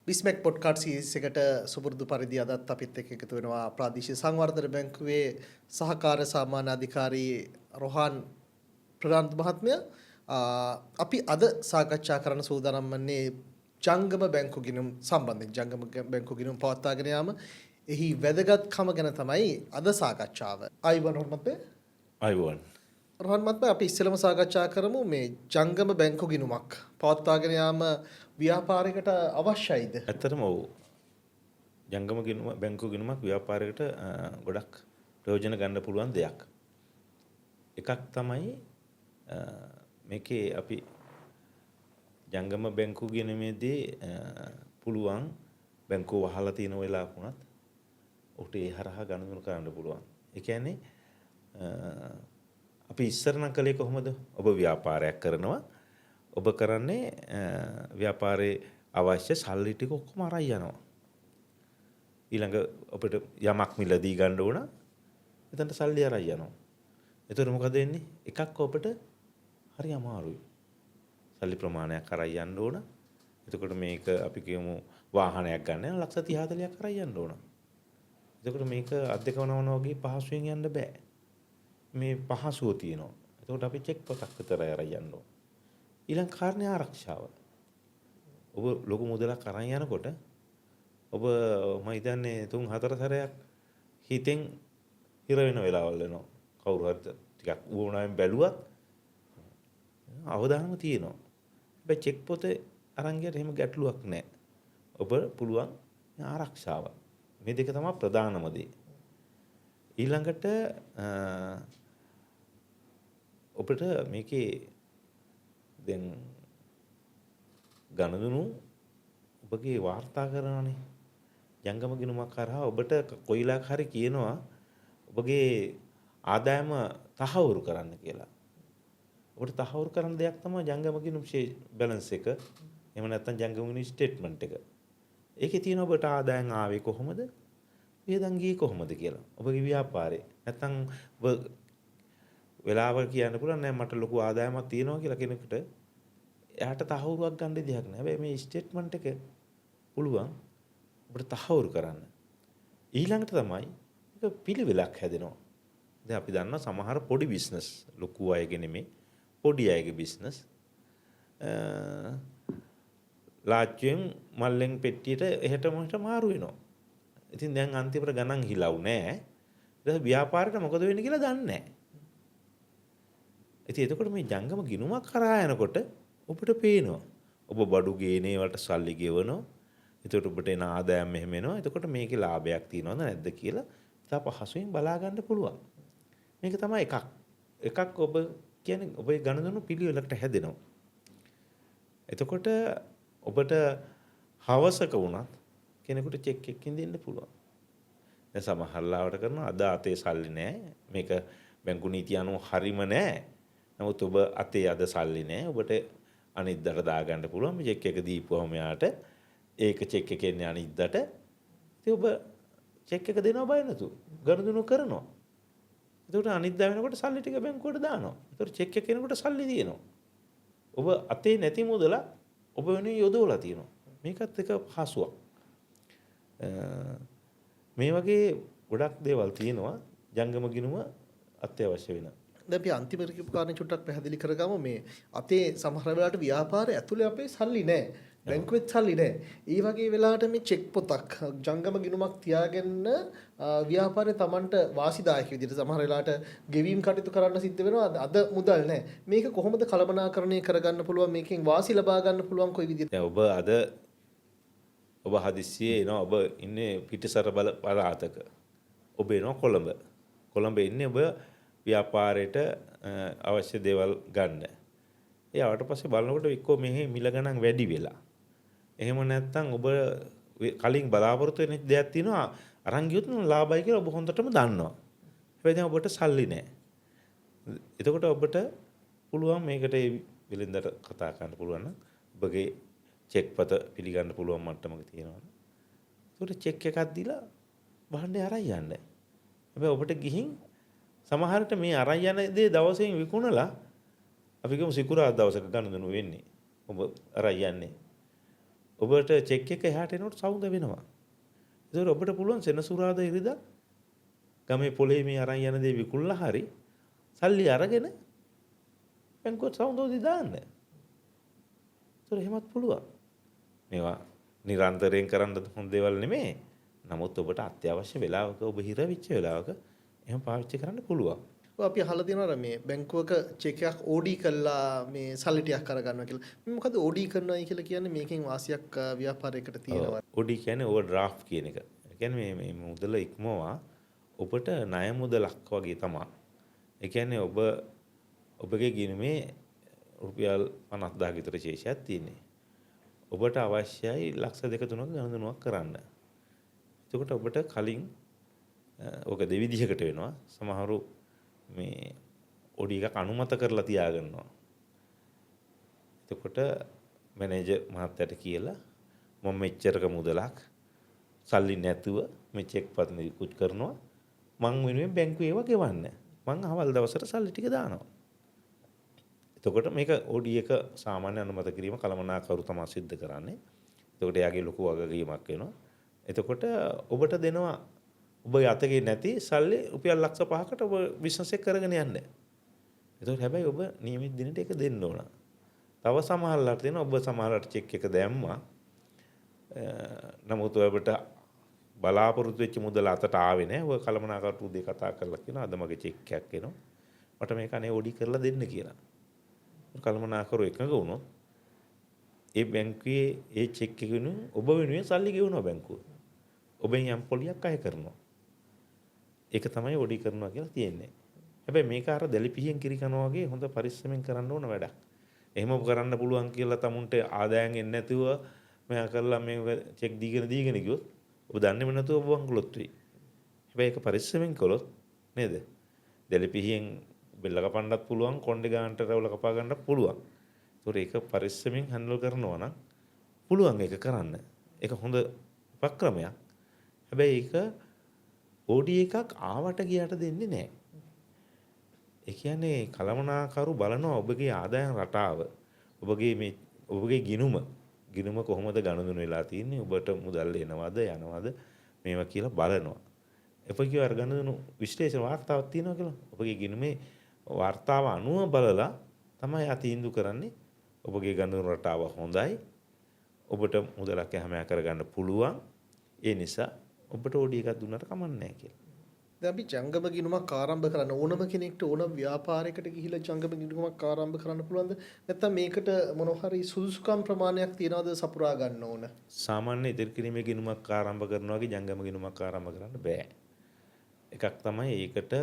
බිස්මැක් podcast series එකට සුපුරුදු පරිදි අදත් අපිත් එක්ක එකතු වෙනවා ප්‍රාදේශීය සංවර්ධන බැංකුවේ සහකාර සාමාන්‍ය අධිකාරී රොහාන් ප්‍රනාන්දු මහත්මයා. අපි අද සාකච්ඡා කරන්න සූදානම් වන්නේ ජංගම බැංකු ගිණුම් සම්බන්ධයෙන්. ජංගම බැංකු ගිණුම් පවත්වාගෙන යාම එහි වැදගත්කම ගැන තමයි අද සාකච්ඡාව. අයිබෝන් රොහාන් අයිබෝන්. රොහාන් මහත්මයා, අපි ඉස්සෙල්ලම සාකච්ඡා කරමු මේ ජංගම බැංකු ගිණුමක් පවත්වාගෙන යාම ව්‍යාපාරයකට අවශ්‍යයිද? ඇත්තටම ඔව්. ජංගම ගිණුම බැංකු ගිණුමක් ව්‍යාපාරයකට ගොඩක් ප්‍රයෝජන ගන්න පුළුවන් දෙයක්. එකක් තමයි මේකේ අපි ජංගම බැංකු ගිණුමේදී පුළුවන් බැංකුව වහලා තියෙන වෙලාවක වුණත් ඔහුට ඒ හරහා ගනුදෙනු කරන්න පුළුවන්. ඒ කියන්නේ අපි ඉස්සර නම් කලේ කොහොමද? ඔබ ව්‍යාපාරයක් කරනවා. ඔබ කරන්නේ ව්‍යාපාරයේ අවශ්‍ය සල්ලි ටික ඔක්කොම අරන් යනවා. ඊළඟ ඔබට යමක් මිලදී ගන්න ඕන. එතනට සල්ලි අරන් යනවා. එතකොට මොකද වෙන්නේ? එකක් ඔබට හරි අමාරුයි. සල්ලි ප්‍රමාණයක් අරන් යන්න ඕන. එතකොට මේක අපි කියමු වාහනයක් ගන්න ලක්ෂ 30 40ක් අරන් යන්න ඕන. එතකොට මේක අධ්‍යක්ෂකවනවා වගේ පහසුවෙන් යන්න බෑ. මේ පහසුව තියෙනවා. එතකොට අපි චෙක් පොතක් විතර අරන් යන්න ඕන. ඊළඟ කාරණේ ආරක්ෂාව. ඔබ ලොකු මුදලක් අරන් යනකොට ඔබ මම හිතන්නේ 3-4 සැරයක් හිතෙන් හිර වෙන වෙලාවල් වෙනවා. කවුරු හරි ටිකක් වුණාම බැලුවත් අවදානම තියෙනවා. හැබැයි චෙක් පොතේ අරන් ගියට එහෙම ගැටලුවක් නැහැ. ඔබ පුළුවන් ආරක්ෂාව. මේ දෙක තමයි ප්‍රධානම දේ. ඊළඟට ඔබට මේකේ දැන් ගණදුණු ඔබගේ වාර්තා කරනවානේ. ජංගම ගිණුමක් කරා ඔබට කොයිලාක් හරි කියනවා ඔබගේ ආදායම තහවුරු කරන්න කියලා. ඔබට තහවුරු කරන දෙයක් තමයි ජංගම ගිණුම් බැලන්ස් එක. එහෙම නැත්නම් ජංගම ගිණුම් ස්ටේට්මන්ට් එක. ඒකේ තියෙන ඔබට ආදායම් ආවේ කොහොමද? වියදම් ගියේ කොහොමද කියලා. ඔබගේ ව්‍යාපාරේ. නැත්නම් ඔබ වෙලාවල් කියන්න පුළුවන් නෑ මට ලොකු ආදායමක් තියෙනවා කියලා කෙනෙකුට. එයාට තහවුරුවක් ගන්න දෙයක් නෑ. හැබැයි මේ ස්ටේට්මන්ට් එක පුළුවන් ඔබට තහවුරු කරන්න. ඊළඟට තමයි ඒක පිළිවෙලක් හැදෙනවා. දැන් අපි දන්නවා සමහර පොඩි බිස්නස් ලොකු අයගේ නෙමෙයි පොඩි අයගේ බිස්නස් ලාච්චුවෙන් මල්ලෙන් පෙට්ටියට එහෙට මොහට මාරු වෙනවා. ඉතින් දැන් අන්තිමට ගණන් හිලව් නෑ. ඊට ව්‍යාපාරයට මොකද වෙන්නේ කියලා දන්නේ නෑ. ඉතින් එතකොට මේ ජංගම ගිණුමක් කරා යනකොට ඔබට පේනවා. ඔබ බඩු ගේනේ වලට සල්ලි ගෙවනවා. එතකොට ඔබට එන ආදායම් මෙහෙම එනවා. එතකොට මේකේ ලාභයක් තියෙනවද නැද්ද කියලා ඉතා පහසුවෙන් බලා ගන්න පුළුවන්. මේක තමයි එකක්. එකක් ඔබ කියන්නේ ඔබේ ගණදෙනු පිළිවෙලකට හැදෙනවා. එතකොට ඔබට හවසක වුණත් කෙනෙකුට චෙක් එකකින් දෙන්න පුළුවන්. දැන් සමහර ලාවට කරනවා අද අතේ සල්ලි නැහැ. මේක බැංකු නීතිය අනුව හරිම නැහැ. නමුත් ඔබ අතේ අද සල්ලි නැහැ. ඔබට අනිද්දාට දාගන්න පුළුවන්. මේ චෙක් එක දීපුවම යාට ඒක චෙක් එක එන්නේ අනිද්දාට. ඉතින් ඔබ චෙක් එක දෙනවා බය නැතු. ගනුදෙනු කරනවා. එතකොට අනිද්දා වෙනකොට සල්ලි ටික බැංකුවට දානවා. එතකොට චෙක් එක එනකොට සල්ලි තියෙනවා. ඔබ අතේ නැති මුදල ඔබ වෙනුවෙන් යොදවලා තියෙනවා. මේකත් එක පහසුවක්. මේ වගේ ගොඩක් දේවල් තියෙනවා ජංගම ගිණුම අත්‍යවශ්‍ය වෙන. දැන් අපි අන්තිම කාරණේ චුට්ටක් පැහැදිලි කරගමු. මේ අතේ සමහර වෙලාවට ව්‍යාපාරය ඇතුලේ අපේ සල්ලි නැහැ. බැංකුවෙත් සල්ලි නැහැ. ඒ වගේ වෙලාවට මේ චෙක් පොතක් ජංගම ගිණුමක් තියාගෙන ව්‍යාපාරේ Tamanට වාසිදායක විදිහට සමහර වෙලාවට ගෙවීම් කටයුතු කරන්න සිද්ධ වෙනවා. අද මුදල් නැහැ. මේක කොහොමද කළමනාකරණය කරගන්න පුළුවන්? මේකෙන් වාසි ලබා ගන්න පුළුවන් කොයි විදිහට? දැන් ඔබ හදිස්සියේ එනවා. ඔබ ඉන්නේ පිටිසර පළාතක. ඔබ එනවා කොළඹ. කොළඹ ඉන්නේ ඔබ ව්‍යාපාරයට අවශ්‍ය දේවල් ගන්න. ඒ ආවට පස්සේ බලනකොට එක්කෝ මෙහි මිල ගණන් වැඩි වෙලා. එහෙම නැත්නම් ඔබ කලින් බලාපොරොත්තු වෙන දෙයක් තියෙනවා අරන් ගියොත් ලාභයි කියලා ඔබ හොඳටම දන්නවා. හැබැයි දැන් ඔබට සල්ලි නැහැ. එතකොට ඔබට පුළුවන් මේකට වෙලෙන්දට කතා කරන්න පුළුවන් නම් ඔබගේ චෙක් පත පිළිගන්න පුළුවන් මට්ටමක තියෙනවා. ඒකට චෙක් එකක් දීලා භාණ්ඩේ අරන් යන්න. හැබැයි ඔබට ගිහින් සමහරට මේ අරන් යන දේ දවසෙන් විකුණලා අපි කියමු සිකුරාදා දවසක ගනුදෙනු වෙන්නේ. ඔබ අරන් යන්නේ. ඔබට චෙක් එක එහාට එනකොට සවුන්ද වෙනවා. ඒතකොට ඔබට පුළුවන් සෙනසුරාදා ඉරිදා ගමේ පොලේ මේ අරන් යන දේ විකුණලා හරි සල්ලි අරගෙන බැංකුවට සවුන්දෝදි දාන්න. ඒතකොට එහෙමත් පුළුවන්. මේවා නිරන්තරයෙන් කරන්න හොඳ දේවල් නෙමෙයි. නමුත් ඔබට අත්‍යවශ්‍ය වෙලාවක ඔබ හිර වෙච්ච වෙලාවක එහෙම පාවිච්චි කරන්න පුළුවන්. ඔය අපි අහලා තියෙනවා මේ බැංකුවක චෙක් එකක් ඕඩී කළා මේ සල්ලි ටිකක් කරගන්නවා කියලා. මේ මොකද ඕඩී කරනවායි කියලා කියන්නේ මේකෙන් වාසියක් ව්‍යාපාරයකට තියෙනවා. ඕඩී කියන්නේ ඕවර් ඩ්‍රාෆ්ට් කියන එක. ඒ කියන්නේ මේ මුදල ඉක්මවා ඔබට ණය මුදලක් වගේ තමයි. ඒ කියන්නේ ඔබගේ ගිණුමේ රුපියල් 50000 විතර ශේෂයක් තියෙන්නේ. ඔබට අවශ්‍යයි ලක්ෂ 2-3ක ගණනුවක් කරන්න. එතකොට ඔබට කලින් ඔක දෙවිදිහකට වෙනවා. සමහරු මේ ඔඩි එකක් අනුමත කරලා තියාගන්නවා. එතකොට මැනේජර් මහත්තයාට කියලා මම මෙච්චරක මුදලක් සල්ලි නැතුව මේ චෙක් පත් නිකුත් කරනවා. මං වෙනුවෙන් බැංකුවේ ඒවා ගෙවන්න. මං අවල් දවසට සල්ලි ටික දානවා. එතකොට මේක ඔඩි එක සාමාන්‍ය අනුමත කිරීම කළමනාකරු තමයි සිද්ධ කරන්නේ. එතකොට එයාගේ ලොකු වගකීමක් වෙනවා. එතකොට ඔබට දෙනවා ඔබ යතේ නැති සල්ලි රුපියල් ලක්ෂ 5කට ඔබ බිස්නස් එක කරගෙන යන්න. එතකොට හැබැයි ඔබ නියමිත දිනට ඒක දෙන්න ඕන. තව සමහරලාට දෙන ඔබ සමහරලාට චෙක් එක දැම්මා. නමුත් ඔබට බලාපොරොත්තු වෙච්ච මුදල අතට ආවේ නැහැ. ඔය කළමනාකරු දෙක කතා කරලා කියනවා අද මගේ චෙක් එකක් එනවා. මට මේක අනේ ඔඩි කරලා දෙන්න කියලා. කළමනාකරු එකඟ වුණොත් ඒ බැංකුවේ ඒ චෙක් එකකිනු ඔබ වෙනුවෙන් සල්ලි ගෙවනවා බැංකුව. ඔබෙන් යම් පොලියක් අය කරනවා. ඒක තමයි ඔඩි කරනවා කියලා තියෙන්නේ. හැබැයි මේක අර දැලිපිහියෙන් කිරි කනවා වගේ හොඳ පරිස්සමෙන් කරන්න ඕන වැඩක්. එහෙම කරන්න පුළුවන් කියලා තමුන්ට ආදායම් එන්නේ නැතුව මෙයා කරලා මේක චෙක් දීගෙන ගියොත් ඔබ දන්නේම නැතුව ඔබ වංගුලොත් වෙයි. හැබැයි ඒක පරිස්සමෙන් කළොත් නේද? දැලිපිහියෙන් බෙල්ල කපන්නත් පුළුවන්, කොණ්ඩේ ගානට රැවුල කපා ගන්නත් පුළුවන්. ඒක පරිස්සමෙන් හැන්ඩල් කරනවා නම් පුළුවන් ඒක කරන්න. ඒක හොඳ උපක්‍රමයක්. හැබැයි ඒක ඕඩි එකක් ආවට ගියට දෙන්නේ නැහැ. ඒ කියන්නේ කළමනාකරු බලනවා ඔබගේ ආදායම් රටාව. ඔබගේ ගිණුම කොහොමද ගණනුන වෙලා තියෙන්නේ? ඔබට මුදල් එනවද යනවද මේවා කියලා බලනවා. එපකිය අර ගණනුන විශ්ලේෂණ වාර්තාවක් තියෙනවා කියලා. ඔබගේ ගිණුමේ වාර්තාව අනුව බලලා තමයි අතීන්දු කරන්නේ. ඔබගේ ගණනුන රටාව හොඳයි. ඔබට මුදලක් හැමයා කරගන්න පුළුවන්. ඒ නිසා ඔබට ඕඩි එකක් දුන්නට කමක් නැහැ කියලා. දැන් අපි ජංගම ගිණුමක් ආරම්භ කරන්න ඕනම කෙනෙක්ට ඕන ව්‍යාපාරයකට ගිහිල්ලා ජංගම ගිණුමක් ආරම්භ කරන්න පුළුවන්ද? නැත්නම් මේකට මොන හරි සුදුසුකම් ප්‍රමාණයක් තියනවද සපුරා ගන්න ඕන? සාමාන්‍ය ඉදිරි කිරීමේ ගිණුමක් ආරම්භ කරනවා වගේ ජංගම ගිණුමක් ආරම්භ කරන්න බෑ. එකක් තමයි ඒකට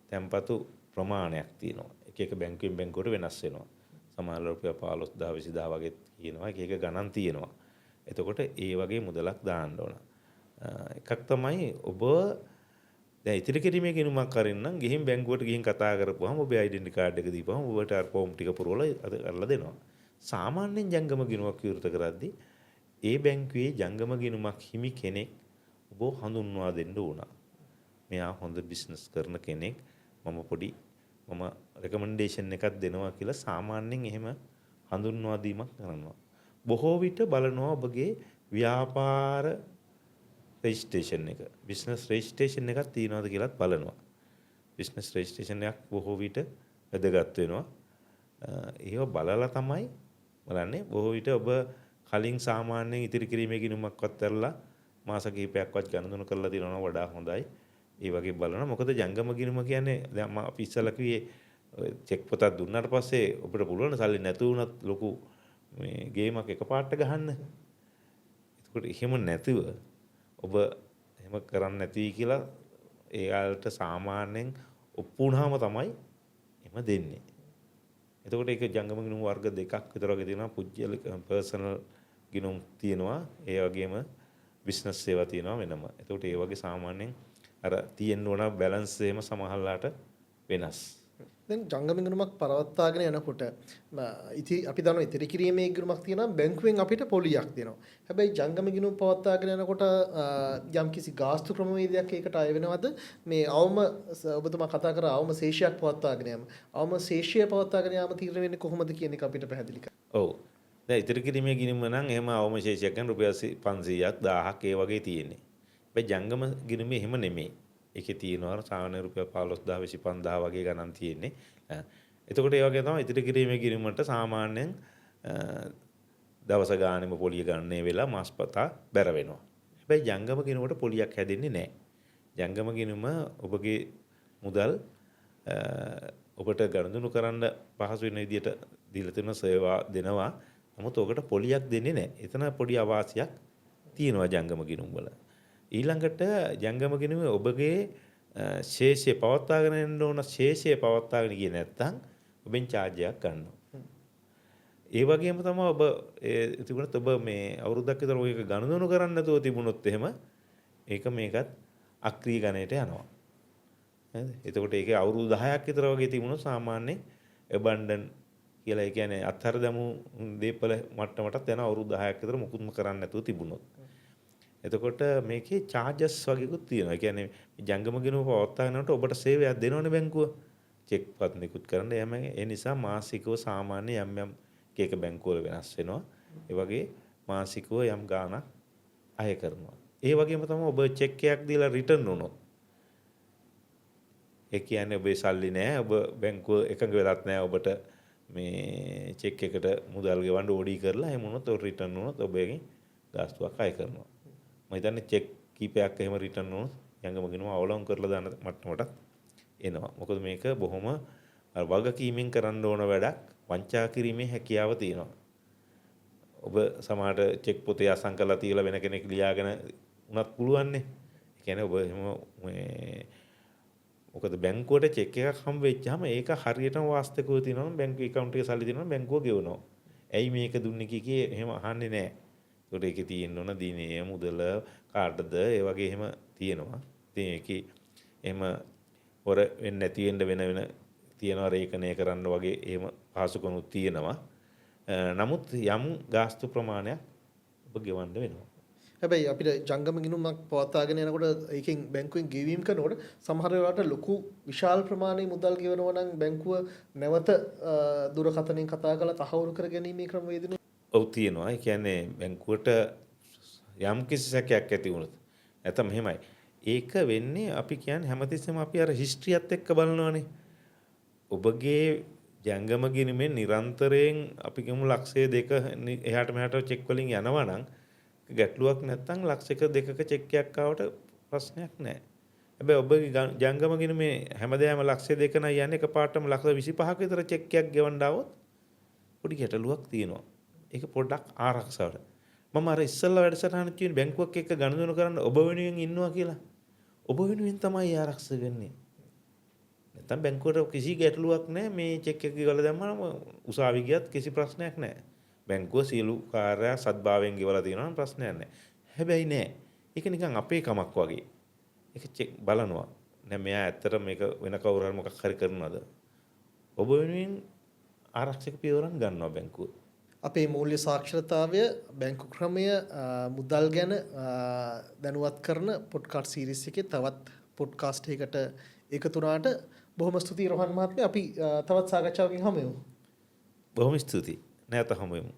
තැන්පතු ප්‍රමාණයක් තියෙනවා. එක බැංකුවෙන් බැංකුවට වෙනස් වෙනවා. සමහර රුපියල් 15000 20000 වගේ කියනවා. එක ගණන් තියෙනවා. එතකොට ඒ වගේ මුදලක් දාන්න ඕන. එකක් තමයි ඔබ දැන් ඉතිරි කිරීමේ ගිණුමක් කරන්න ගිහින් බැංකුවට ගිහින් කතා කරපුවාම ඔබේ ඩෙන්ටි කාඩ් එක දීපුවාම ඔබට අර ෆෝම් ටික පුරවලා අරලා දෙනවා. සාමාන්‍යයෙන් ජංගම ගිණුමක් විවෘත කරද්දී ඒ බැංකුවේ ජංගම ගිණුමක් හිමි කෙනෙක් ඔබ හඳුන්වා දෙන්න ඕන. මෙයා හොඳ බිස්නස් කරන කෙනෙක්. මම රෙකමෙන්ඩේෂන් එකක් දෙනවා කියලා සාමාන්‍යයෙන් එහෙම හඳුන්වා දීමක් කරනවා. බොහෝ විට බලනවා ඔබගේ ව්‍යාපාර රෙජිස්ට්‍රේෂන් එක බිස්නස් රෙජිස්ට්‍රේෂන් එකක් තියෙනවද කියලාත් බලනවා. බිස්නස් රෙජිස්ට්‍රේෂන් එකක් බොහෝ විට වැදගත් වෙනවා. ඒව බලලා තමයි බලන්නේ. බොහෝ විට ඔබ කලින් සාමාන්‍යයෙන් ඉතිරි කිරීමේ ගිණුමක්වත් කරලා මාස කිහිපයක්වත් ගණන් කරලා තියෙනවා වඩා හොඳයි. ඒ වගේ බලනවා. මොකද ජංගම ගිණුම කියන්නේ දැන් මම අපි ඉස්සලා කිව්වේ චෙක් පොතක් දුන්නාට පස්සේ ඔබට පුළුවන් සල්ලි නැතු වුණත් ලොකු මේ ගේමක් එකපාරට ගහන්න. ඒකට එහෙම නැතුව ඔබ එහෙම කරන්නේ නැති කියලා ඒගාලට සාමාන්‍යයෙන් ඔප්පු වුණාම තමයි එහෙම දෙන්නේ. එතකොට ඒක ජංගම ගිණුම් වර්ග දෙකක් විතර වගේ තියෙනවා. පුජ්‍යලික පර්සනල් ගිණුම් තියෙනවා. ඒ වගේම බිස්නස් ඒවා තියෙනවා වෙනම. එතකොට ඒ වගේ සාමාන්‍යයෙන් අර තියෙන්න ඕන බැලන්ස් එහෙම සමහරලාට වෙනස්. දැන් ජංගම ගිණුමක් පවත්වාගෙන යනකොට අපි දන්නවා ඉතිරි කිරීමේ ගිණුමක් තියෙනවා බැංකුවෙන් අපිට පොලියක් දෙනවා. හැබැයි ජංගම ගිණුම පවත්වාගෙන යනකොට යම්කිසි ගාස්තු ක්‍රමවේදයක් ඒකට අය වෙනවද? මේ අවම ඔබතුමා කතා කරා අවම ශේෂයක් පවත්වාගෙන යාම. අවම ශේෂය පවත්වාගෙන යාම තීරණය වෙන්නේ කොහොමද කියන එක අපිට පැහැදිලි කරන්න. ඔව්. දැන් ඉතිරි කිරීමේ ගිණුම නම් එහෙම අවම ශේෂයක් ගන්න රුපියල් 500ක් 1000ක් ඒ වගේ තියෙන්නේ. හැබැයි ජංගම ගිණුමේ එහෙම නෙමෙයි. ඒකේ තියෙනවා සාමාන්‍ය රුපියල් 15000 25000 වගේ ගණන් තියෙන්නේ. එතකොට ඒ වගේ තමයි ඉතිරි කිරීමේ ගිණුමට සාමාන්‍යයෙන් දවස ගානෙම පොලිය ගන්නේ වෙලා මාස්පතා බැර වෙනවා. හැබැයි ජංගම ගිණුමට පොලියක් හැදෙන්නේ නැහැ. ජංගම ගිණුම ඔබගේ මුදල් ඔබට ගනුදෙනු කරන්න පහසු වෙන විදිහට දීලා තියෙන සේවා දෙනවා. නමුත් ඔකට පොලියක් දෙන්නේ නැහැ. එතන පොඩි අවාසියක් තියෙනවා ජංගම ගිණුම් වල. ඊළඟට ජංගම ගිණුමේ ඔබගේ ශේෂය පවත්වාගෙන යන්න ඕන ශේෂය පවත්වාගෙන ගියේ නැත්නම් ඔබෙන් charge එකක් ගන්නවා. ඒ වගේම තමයි ඔබ තිබුණත් ඔබ මේ අවුරුද්දක් විතර ඔයක ගනුදෙනු කරන්න නැතුව තිබුණොත් එහෙම ඒක මේකත් අක්‍රීය ගණයට යනවා. හරිද? එතකොට ඒකේ අවුරුදු 10ක් විතර වගේ තිබුණොත් සාමාන්‍ය abandon කියලා ඒ කියන්නේ අත්හැර දැමු දීපල මට්ටමටත් යන අවුරුදු 10ක් විතර මුකුත්ම කරන්න නැතුව තිබුණොත්. එතකොට මේකේ charges වගේකුත් තියෙනවා. ඒ කියන්නේ ජංගම ගිණුම පවත්වාගෙන යනකොට ඔබට සේවයක් දෙනවනේ බැංකුව. චෙක් පත් නිකුත් කරන්න යම ඒ නිසා මාසිකව සාමාන්‍ය යම් එක බැංකුවල වෙනස් වෙනවා. ඒ වගේ මාසිකව යම් ගාණක් අය කරනවා. ඒ වගේම තමයි ඔබ චෙක් එකක් දීලා රිටර්න් වුණොත්. ඒ කියන්නේ ඔබේ සල්ලි නැහැ. ඔබ බැංකුව එකඟ වෙලත් නැහැ ඔබට මේ චෙක් එකට මුදල් ගෙවන්න ඕඩී කරලා එහෙම වුණොත් ඔය රිටර්න් වුණොත් ඔබගෙන් ගාස්තුවක් අය කරනවා. මම හිතන්නේ චෙක් කීපයක් එහෙම රිටර්න් වුණොත් ජංගම ගිණුම අවලංගු කරලා දාන මට්ටමට එනවා. මොකද මේක බොහොම වගකීමෙන් කරන්න ඕන වැඩක්. වංචා කිරීමේ හැකියාව තියෙනවා. ඔබ සමහරට චෙක් පොතේ අසං කරලා තියලා වෙන කෙනෙක් ලියාගෙන උනත් පුළුවන් නේ. ඒ කියන්නේ ඔබ එහෙම මේ මොකද බැංකුවට චෙක් එකක් හම්බ වෙච්චාම ඒක හරියටම වාස්තවිකව තියෙනවා නම් බැංකුවේ account එකේ සල්ලි තියෙනවා නම් බැංකුව ගෙවනවා. ඇයි මේක දුන්නේ කීකේ එහෙම අහන්නේ නැහැ. ඒකට ඒකේ තියෙන්න ඕන දිනේ මුදල කාටද ඒ වගේ එහෙම තියෙනවා. ඉතින් ඒකේ එහෙම හොර වෙන්නේ නැති වෙන තියෙනවා රේඛනය කරන්න වගේ එහෙම පහසුකම්ුත් තියෙනවා. නමුත් යම් ගාස්තු ප්‍රමාණයක් ඔබ ගෙවන්න වෙනවා. හැබැයි අපිට ජංගම ගිණුමක් පවත්වාගෙන යනකොට ඒකෙන් බැංකුවෙන් ගෙවීම් කරනකොට සමහර වෙලාවට ලොකු විශාල ප්‍රමාණයක මුදල් ගෙවනවා නම් බැංකුව නැවත දුරකථනයෙන් කතා කරලා තහවුරු කර ගැනීමේ ක්‍රමවේදනු ඔව් තියෙනවා. ඒ කියන්නේ බැංකුවට යම් කිසි සැකයක් ඇති වුණොත් නැත්නම් මෙහෙමයි. ඒක වෙන්නේ අපි කියන්නේ හැමතිස්සෙම අපි අර හිස්ටරියත් එක්ක බලනවානේ. ඔබගේ ජංගම ගිණුමෙන් නිරන්තරයෙන් අපි කියමු ලක්ෂය 2 එහාට මෙහාට චෙක් වලින් යනවා නම් ගැටලුවක් නැත්නම් ලක්ෂයක 2ක චෙක් එකක් ආවට ප්‍රශ්නයක් නැහැ. හැබැයි ඔබගේ ජංගම ගිණුමේ හැමදාම ලක්ෂය 2 නම් යන්නේ එකපාරටම ලක්ෂ 25ක විතර චෙක් එකක් ගෙවන්න આવොත් පොඩි ගැටලුවක් තියෙනවා. ඒක පොඩ්ඩක් ආරක්ෂාවට. මම අර ඉස්සල්ලා වැඩසටහන කියන බැංකුවක් එක්ක ගනුදෙනු කරන්න ඔබ වෙනුවෙන් ඉන්නවා කියලා. ඔබ වෙනුවෙන් තමයි ආරක්ෂා වෙන්නේ. නැත්නම් බැංකුවට කිසි ගැටලුවක් නැහැ මේ චෙක් එක ගෙවලා දැම්මම උසාවි ගියත් කිසි ප්‍රශ්නයක් නැහැ. බැංකුව සියලු කාර්ය සත්භාවයෙන් ගෙවලා තියෙනවා නම් ප්‍රශ්නයක් නැහැ. හැබැයි නෑ. ඒක නිකන් අපේ කමක් වගේ. ඒක චෙක් බලනවා. නෑ මෙයා ඇත්තට මේක වෙන කවුරු හරි මොකක් හරි කරනවද? ඔබ වෙනුවෙන් ආරක්ෂක පියවරක් ගන්නවා බැංකුව. අපේ මූල්‍ය සාක්ෂරතාවය බැංකු ක්‍රමය මුදල් ගැන දැනුවත් කරන පොඩ්කාස්ට් සීරීස් එකේ තවත් පොඩ්කාස්ට් එකකට එකතු වුණාට බොහොම ස්තුතියි රෝහන් මහත්මයා. අපි තවත් සාකච්ඡාවකින් හමු වෙමු. බොහොම ස්තුතියි. නැවත හමු වෙමු.